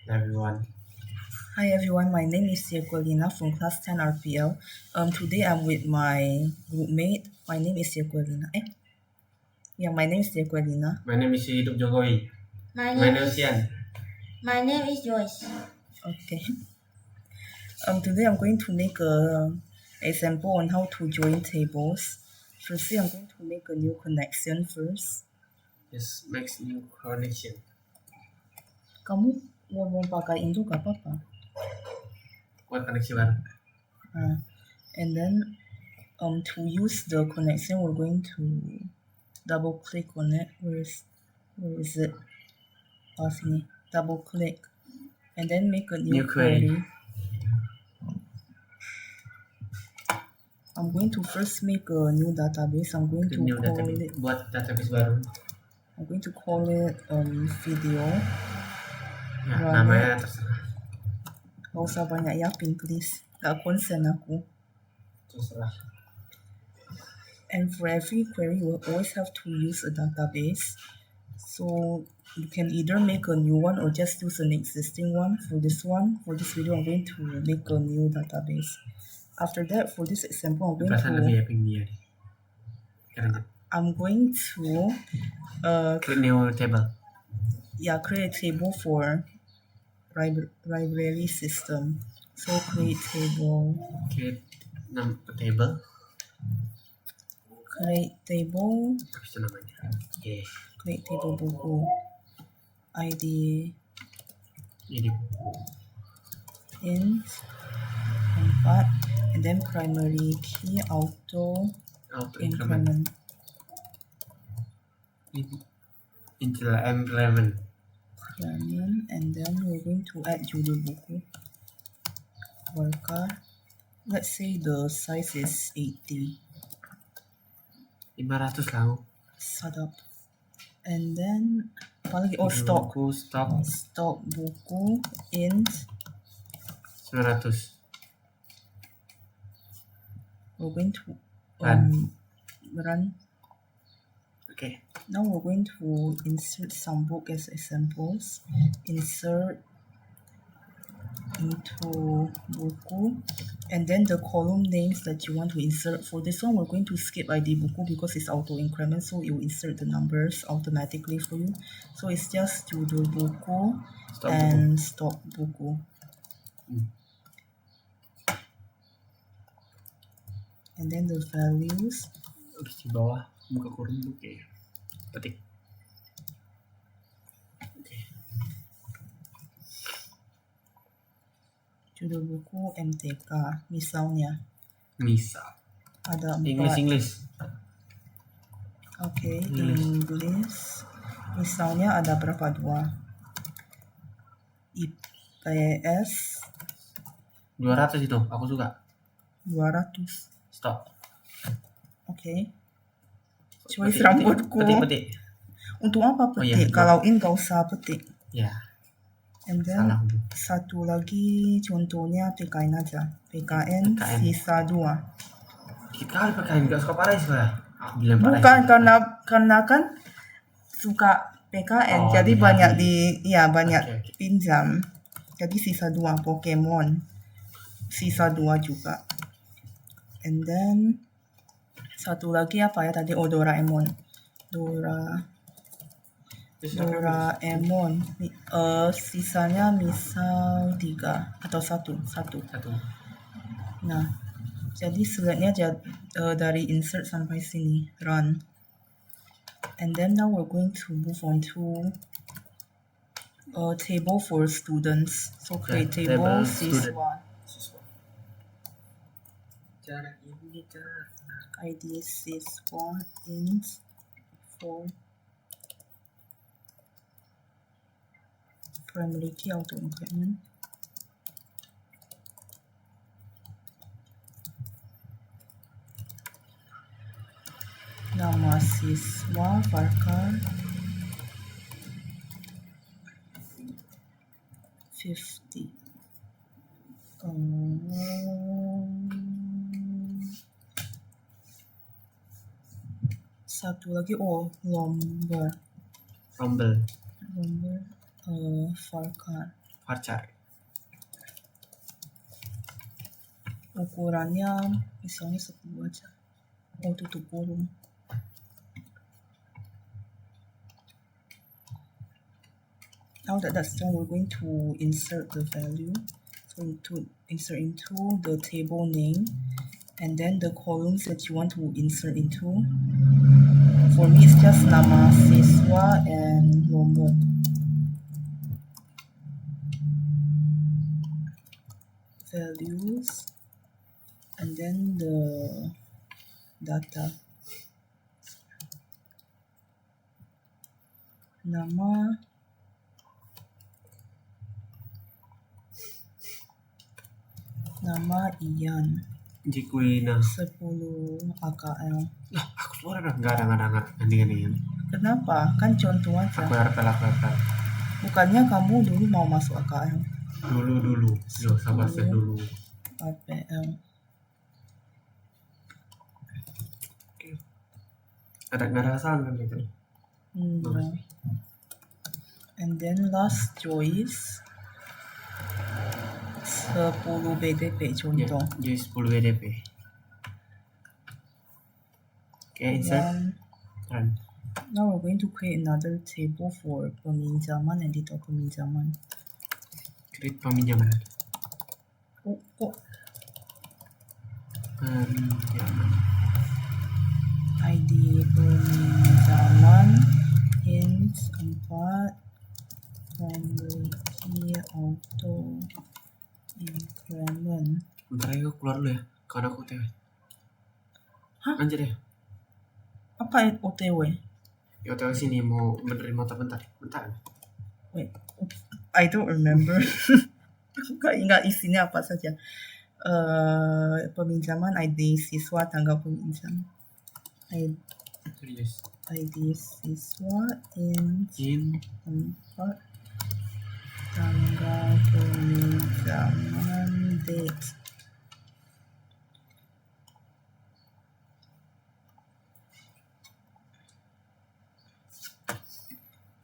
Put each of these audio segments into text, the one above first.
Everyone. Hi everyone, my name is Yekwelina from class 10 RPL. Today I'm with my group mate. My name is Yekwelina. My name is Yekwelina. My name is Hidup Jokowi. My My name name is is Ian. my name is Joyce. Okay. Today I'm going to make a example on how to join tables. Firstly, I'm going to make a new connection first. Yes, makes new connection. Kamu mau pakai itu gak apa-apa. Buat koneksi baru. And then to use the connection, we're going to double click on it. Where is it? Sini. Double click and then make a new query. I'm going to first make a new database. I'm going to call it. Buat database baru. I'm going to call it video. Ya, namanya terserah. Gak usah banyak yapin please. Gak konsen aku. Terserah. And for every query, you always have to use a database. So you can either make a new one or just use an existing one. For this video, I'm going to make a new database. After that, for this example, I'm going to create new table. Yeah, create a table for library system. So create table. Create table. Create table. Apa itu namanya? Okay. Create table buku. ID. Int 4 and then primary key auto increment. Until M11. And then we're going to add judul buku. Worker. Let's say the size is 80. 500 lah. Sadap. And then stock buku int 900. We're going to run. Okay. Now we're going to insert some book as examples. Insert into buku and then the column names that you want to insert. For this one, we're going to skip ID buku because it's auto increment, so it will insert the numbers automatically for you. So it's just judul buku and stock buku. And then the values. Di bawah buka kurung buku. Petik. Judul buku MTK misalnya. Ada 4. English. Okay, English. Misalnya ada berapa 2? IPS 200 itu, aku suka. 200. Stop. Okay. Choice rambutku. Petik. Untuk apa petik? Kalau in gak usah petik. Ya. And then satu lagi contohnya PKN aja. PKN sisa 2. Kita PKN gak suka Parais lah. Bukan karena kan suka PKN, jadi banyak banyak pinjam. Jadi sisa 2 Pokemon. Sisa 2 juga. And then satu lagi apa ya tadi? Doraemon. Doraemon. Sisanya misal 3 atau 1. Nah, jadi selanjutnya dari insert sampai sini run. And then now we're going to move on to a table for students. So create table siswa. ID siswa int 4 primary key auto increment. Nama siswa varchar 50. Satu lagi Rumble varchar varchar. Ukurannya misalnya 10 aja. Oh, tutup kurung. Now that that's done, we're going to insert the value. So to insert into the table name, and then the columns that you want to insert into. For me, it's just nama siswa and nomor. Values, and then the data. Nama, Ian. Jikuina. 10 AKL. Lah, aku suara dah. Nggak ada. Anding. Kenapa? Kan contoh aja. Aku RPL. Bukannya kamu dulu mau masuk AKL? Dulu. Yo, sabar saya dulu. APL. Nggak ada kesalahan kan gitu. No. And then last choice 10 BDP contoh. Jadi 10 BDP. Okay, insert. Run. Now we're going to create another table for peminjaman and detail peminjaman. Create peminjaman. Kok Peminjaman. ID peminjaman int 4 memiliki auto increment. Bentar ya, aku keluar dulu ya. Karena aku OTW. Hah? Anjir ya. Apa OTW? Ya OTW sini mau benerin motor bentar. Wait, I don't remember. Aku gak ingat isinya apa saja. Peminjaman ID siswa tanggal peminjam. Serius. ID siswa in 4 tanggal peminjaman date.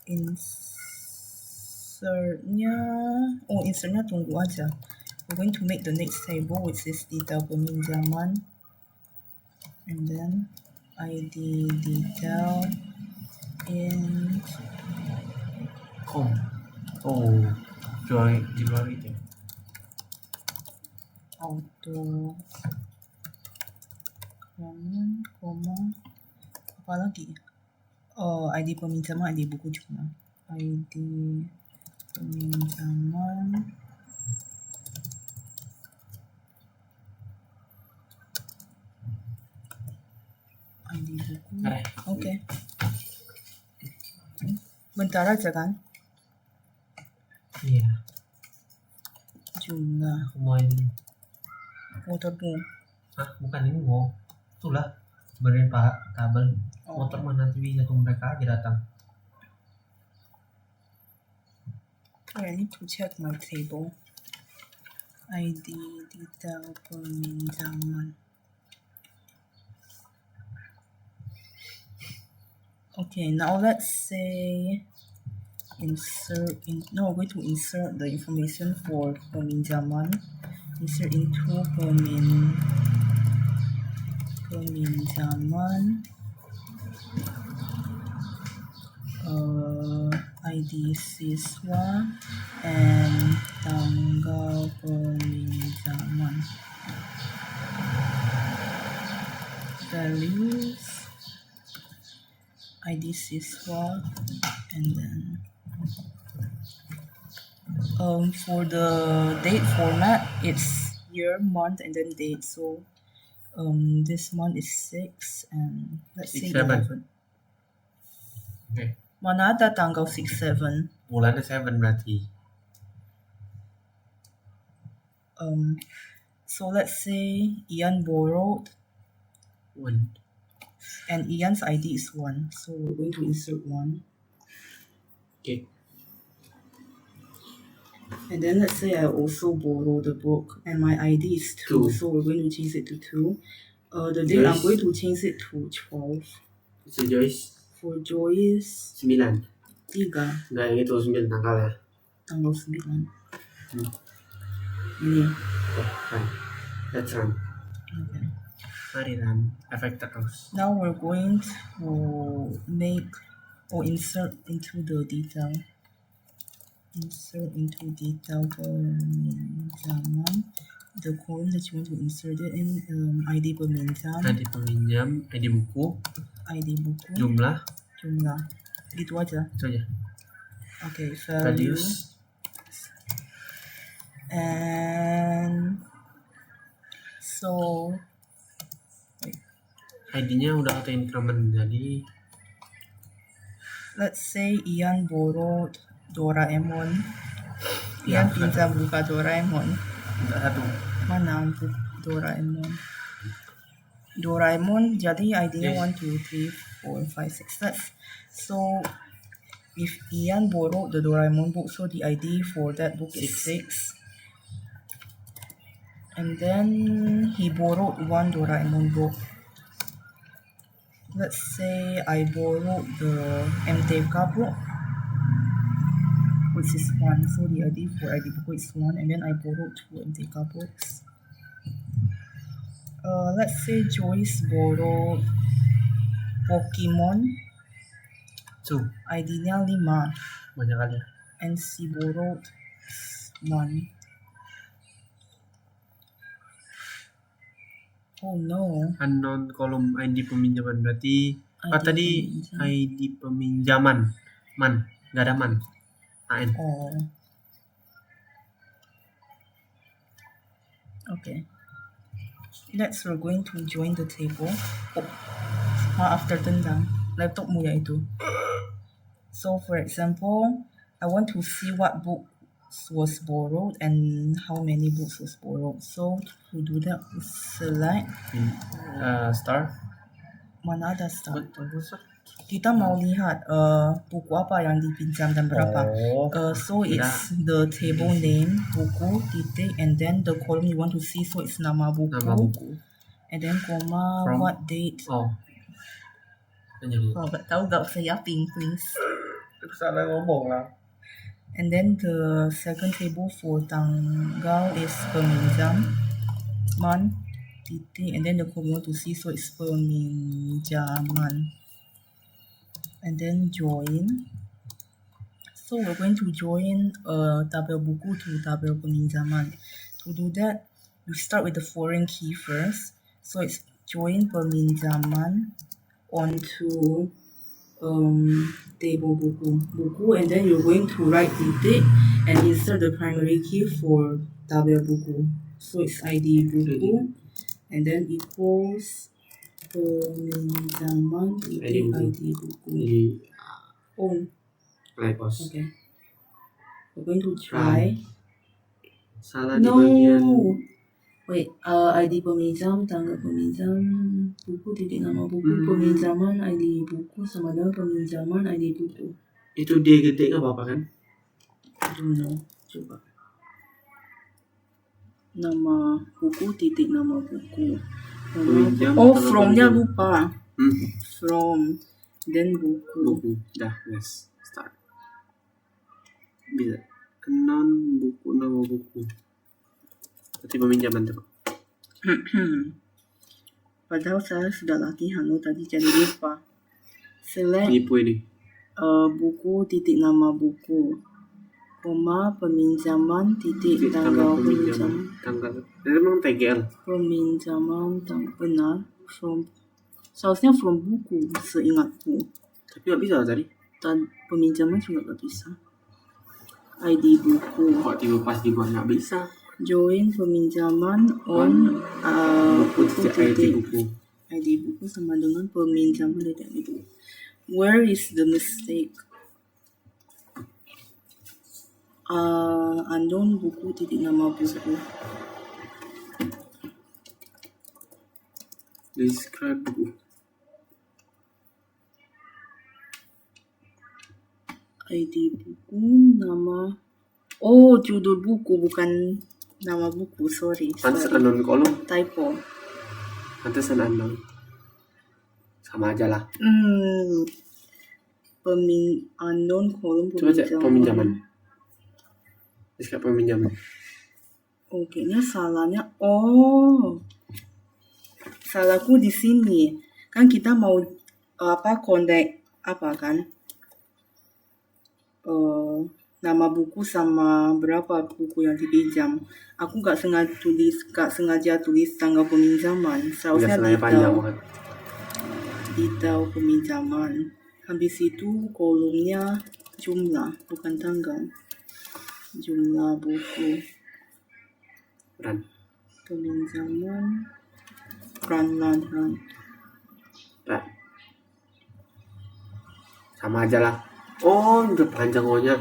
Insertnya tunggu aja. We're going to make the next table, which is detail peminjaman, and then ID detail in jual itu. auto koma apa lagi? ID peminjaman, ID buku juga. ID peminjaman ID buku. Oke. Bentar aja kan? Iya. Jumlah Aku mau ini. motormu. Hah, bukan ini mau. Itulah benerin pak kabel. Motor mana nanti bisa tunggu mereka aja datang. I need to check my table. ID detail peminjaman. Okay, now let's say we're going to insert the information for peminjaman. Insert into peminjaman ID siswa and tanggal peminjaman. Values ID siswa, and then for the date format, it's year, month, and then date. So this month is 6 and let's say 11. Okay. Mana ada tanggal 6/7? Bulannya 7 berarti. So let's say Ian borrowed 1. and Ian's ID is 1. So we're going to insert 1. Okay. And then let's say I also borrow the book and my ID is 2. 2. So we're going to change it to 2. The date I'm going to change it to 12. So Joyce. For Joyce 9. 3. Enggak, yang itu 9 tanggalnya. Tanggal 9. Ini. Fine. Let's run. Okay. Mari run. Efek terus. Now we're going to make or insert into the detail. Insert into detail peminjaman. The column that you want to insert it in ID peminjam, ID peminjam, ID buku, ID buku, jumlah, gitu aja. itu aja. Okay, value. Values. And so ID-nya udah auto increment, jadi let's say Ian borrowed Doraemon. Ya. Ian pinjam buka Doraemon. minta satu. Mana buku Doraemon? Doraemon jadi ID-nya Yes. 1, 2, 3, 4, 5, 6. So if Ian borrowed the Doraemon book, so the ID for that book is 6. And then he borrowed one Doraemon book. Let's say I borrowed the MTK book, which is 1. So the ID for ID book is 1, and then I borrowed 2 MTK books. Let's say Joyce borrowed Pokemon, 2. ID-nya 5, Banyak kali ya. and she borrowed 1. Oh no. Unknown kolom ID peminjaman berarti tadi peminjam. ID peminjaman. Man, nggak ada man. AN. Oh. Okay. Next, we're going to join the table. Oh, after tendang laptopmu ya itu. So, for example, I want to see what book was borrowed and how many books was borrowed. So, to do that, we select. Star. Mana ada start? Betul. Kita mau lihat buku apa yang dipinjam dan berapa. So it's the table name, buku, titik, and then the column you want to see. So it's nama buku. And then koma, From, what date. Kalau nggak tahu gak usah yaping please. salah ngomong lah. And then the second table for tanggal is peminjam, month, titik, and then the column you want to see. So it's peminjaman. And then join. So we're going to join tabel buku to tabel peminjaman. To do that, we start with the foreign key first. So it's join peminjaman onto table buku, and then you're going to write titik and insert the primary key for tabel buku. So it's ID buku, and then equals peminjaman titik ID buku. Oh, Play pause. okay. We're going to try. Salah di bagian. Wait, ID peminjam, tanggal peminjam, buku titik nama buku, peminjaman ID buku sama dengan peminjaman ID buku. Itu dia ketik nggak apa-apa kan? I don't know. Coba. Nama buku titik nama buku. Peminjam, From-nya lupa. From, then buku. Buku. Dah, yes. Start. Bisa. Non buku, nama buku. Berarti peminjaman tuh. Padahal saya sudah latihan tadi jadi lupa. Select Tipu ini. buku titik nama buku, koma peminjaman titik tanggal peminjaman. Tanggal. Itu memang TGL. Peminjaman benar. From seharusnya from buku seingatku. Tapi nggak bisa tadi. Dan peminjaman juga nggak bisa. ID buku. Kok tiba pas dibuat nggak bisa? Join peminjaman on buku titik buku. ID buku sama dengan peminjaman titik buku. Where is the mistake? Unknown buku titik nama buku. Describe buku. ID buku, nama. Oh, judul buku bukan nama buku. Sorry. Pantes unknown kolom. Typo. Pantes unknown. Sama aja lah. Unknown kolom Coba cek peminjaman. Naskah peminjaman. Kayaknya salahnya. Oh, salahku di sini. Kan kita mau connect kan? Nama buku sama berapa buku yang dipinjam. Aku gak sengaja tulis tanggal peminjaman. Seharusnya detail peminjaman. Habis itu kolomnya jumlah, bukan tanggal. Jumlah buku. Peminjaman. Run. Sama aja lah. Oh, udah panjang O-nya.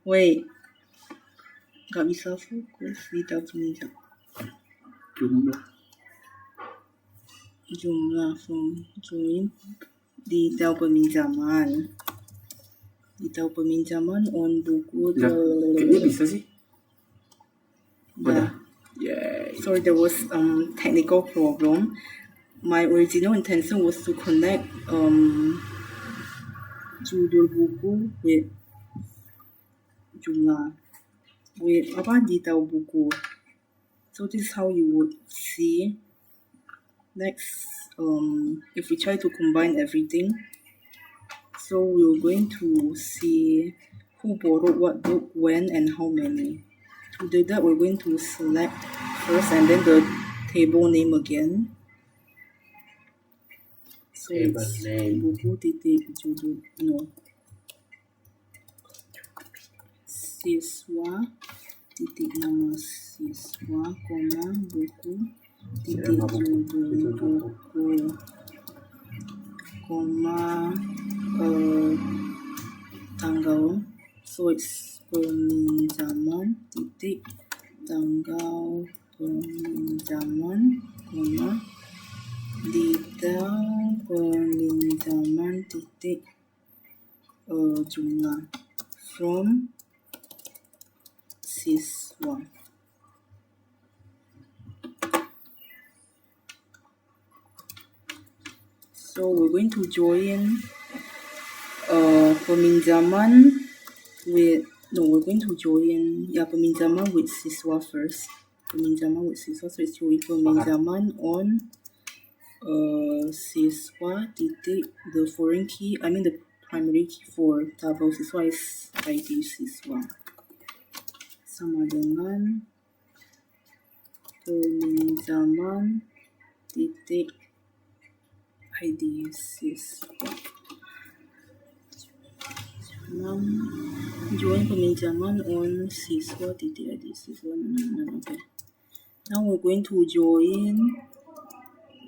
Wait. Gak bisa fokus detail peminjam. Jumlah from join detail peminjaman. Detail peminjaman on buku. Kayaknya bisa sih. Yeah. Yay. Sorry, there was technical problem. My original intention was to connect judul buku with jumlah with detail buku. So this is how you would see. Next, if we try to combine everything, so we're going to see who borrowed what book, when, and how many. To do that, we're going to select first and then the table name again. So Table it's name. buku titik judul, no. Siswa titik nama siswa, koma, buku titik judul buku, koma, tanggal. So it's peminjaman titik tanggal peminjaman, koma, detail peminjaman titik jumlah from siswa. So we're going to join peminjaman with peminjaman with siswa first. Peminjaman with siswa, so it's join peminjaman on siswa titik the foreign key, the primary key for tabel siswa is ID siswa, sama dengan peminjaman titik ID siswa. Join peminjaman on siswa titik ID siswa. Okay. Now we're going to join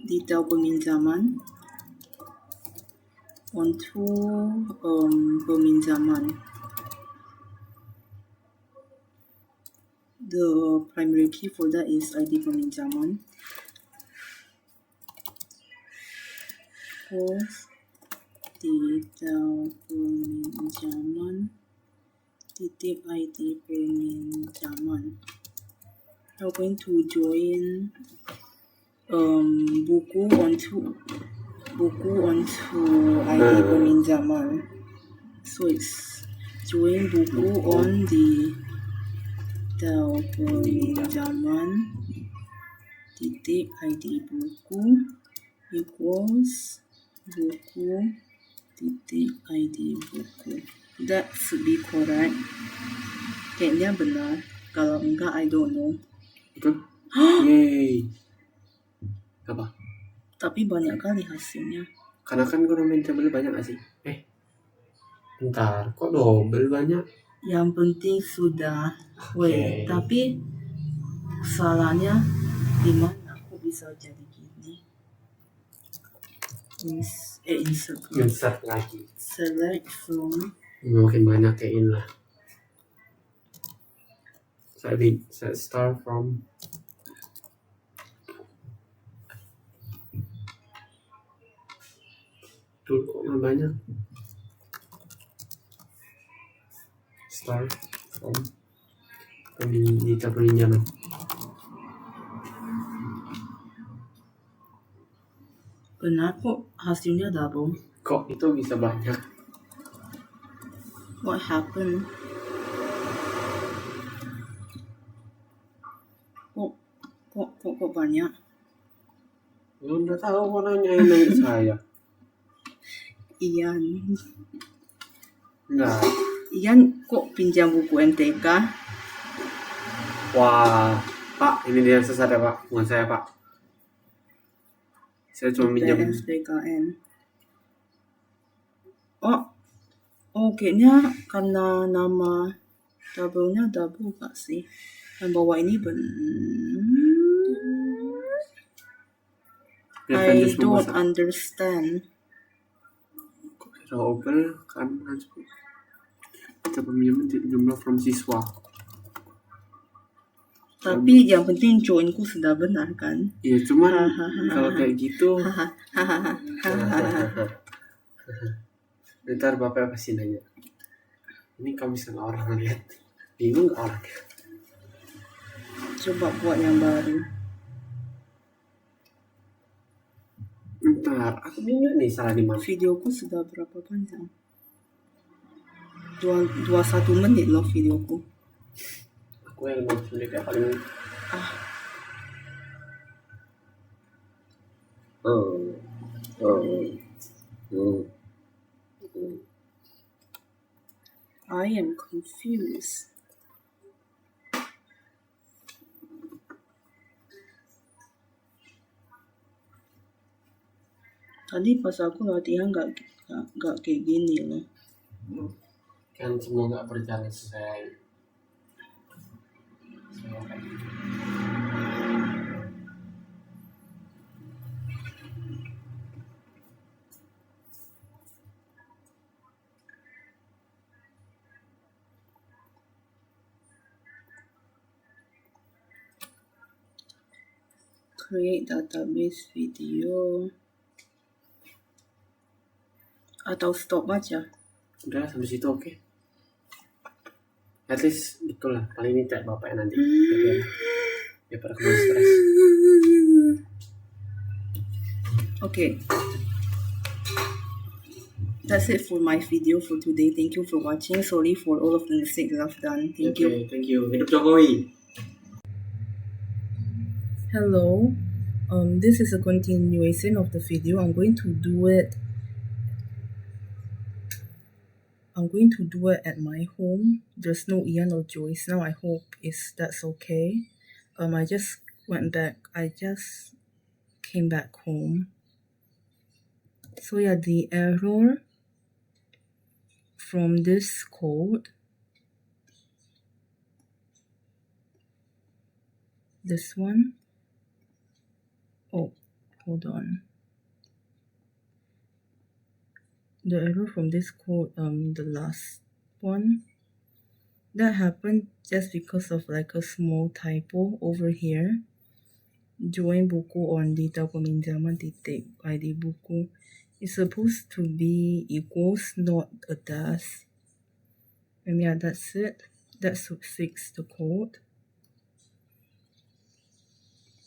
detail peminjaman onto peminjaman. The primary key for that is ID peminjaman. Post detail peminjaman titik ID peminjaman. We're going to join buku onto ID peminjaman. So it's join buku on the peminjaman titik ID buku equals buku titik ID buku. That should be correct. Kayaknya benar. Kalau enggak, I don't know. Betul? Yeay. Apa? Tapi banyak kali hasilnya. Karena kan gue main tabel banyak gak sih? Bentar, kok double banyak? Yang penting sudah. Wait, tapi salahnya di mana aku bisa jadi gini? Insert lagi. Select from. Makin banyak kayak ini lah. Saya start from. Tuh kok banyak. Start from detail peminjaman. Benar kok hasilnya double. Kok itu bisa banyak? What happened? Kok banyak? Lu udah tahu kok nanyain lagi saya. Ian. Enggak. Ian kok pinjam buku MTK? Wah, Pak, ini dia yang sesat ya Pak, bukan saya Pak. Saya cuma minjam. IPS PKN. Oh, kayaknya karena nama tabelnya double gak sih? Yang bawah ini I don't understand. Open kan kita peminjam jumlah from siswa. Tapi yang penting join-ku sudah benar kan? Iya, cuman kalau kayak gitu ntar bapak pasti nanya, ini kamu sama orang lihat bingung gak orang? Coba buat yang baru. Ntar aku bingung nih salah di mana. Videoku sudah berapa panjang? 21 menit loh videoku. Aku yang 15 menit ya paling. I am confused. Tadi pas aku latihan gak kayak gini loh. Kan semua gak berjalan sesuai. Create database video. Atau stop aja. Udah sampai situ oke. At least betul lah, paling ini cek bapaknya nanti. Ya pada kamu stres. Okay. That's it for my video for today. Thank you for watching. Sorry for all of the mistakes I've done. Thank you. Thank you. Hidup Jokowi. Hello. This is a continuation of the video. I'm going to do it at my home. There's no Ian or Joyce now. I hope that's okay. I just came back home. So yeah, the error from this code, this one. Oh, hold on. The error from this code, the last one, that happened just because of like a small typo over here. Join buku on data peminjaman titik ID buku is supposed to be equals, not a dash. And yeah, that's it. That should fix the code.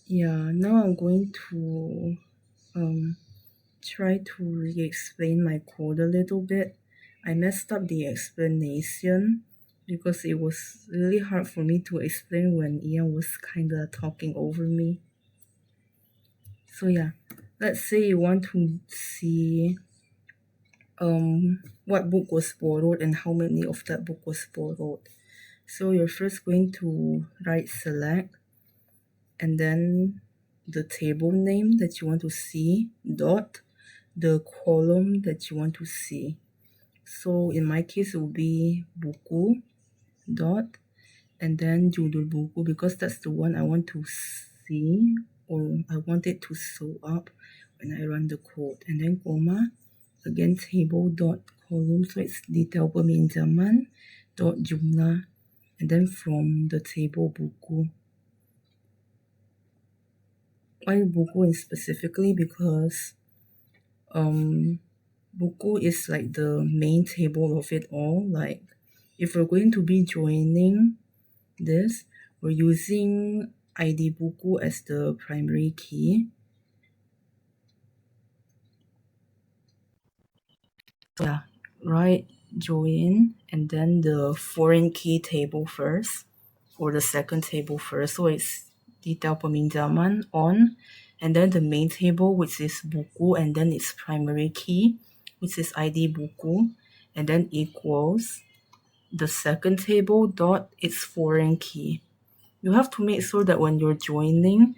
Yeah, now I'm going to try to re-explain my code a little bit. I messed up the explanation because it was really hard for me to explain when Ian was kinda talking over me. So yeah, let's say you want to see what book was borrowed and how many of that book was borrowed. So you're first going to write select and then the table name that you want to see dot the column that you want to see. So in my case it will be buku dot and then judul buku because that's the one I want to see or I want it to show up when I run the code, and then comma, again table dot column, so it's detail peminjaman dot jumlah, and then from the table buku. Why buku is specifically because buku is like the main table of it all. Like if we're going to be joining this, we're using ID buku as the primary key. So yeah, write join and then the foreign key table first or the second table first. So it's detail peminjaman on, and then the main table, which is buku, and then its primary key, which is ID buku, and then equals the second table dot its foreign key. You have to make sure that when you're joining,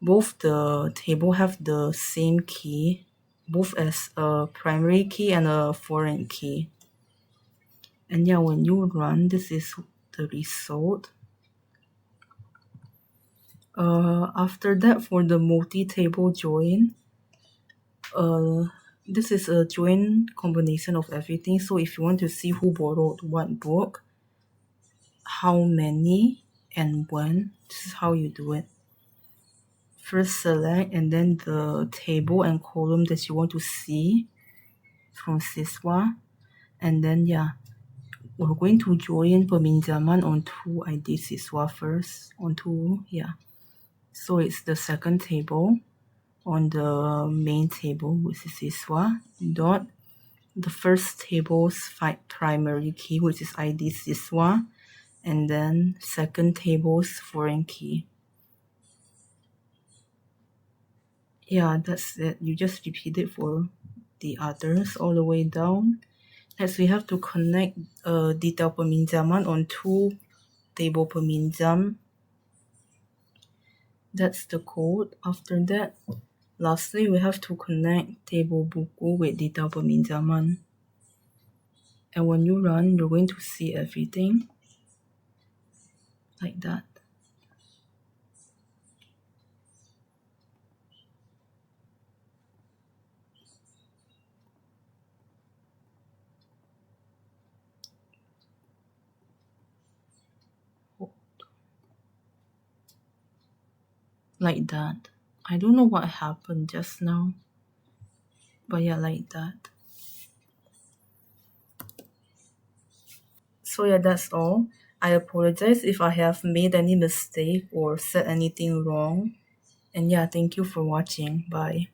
both the table have the same key, both as a primary key and a foreign key. And yeah, when you run, this is the result. After that, for the multi-table join, this is a join combination of everything. So if you want to see who borrowed what book, how many, and when, this is how you do it. First select and then the table and column that you want to see from Siswa. And then yeah, we're going to join peminjaman onto ID Siswa first. So it's the second table on the main table, which is Siswa, dot the first table's primary key, which is ID Siswa, and then second table's foreign key. Yeah, that's it. You just repeat it for the others all the way down. Next, we have to connect detail peminjaman onto table peminjam. That's the code. After that, lastly, we have to connect table buku with detail peminjaman. And when you run, you're going to see everything like that. Like that. I don't know what happened just now, but yeah, like that. So yeah, that's all. I apologize if I have made any mistake or said anything wrong. And yeah, thank you for watching. Bye.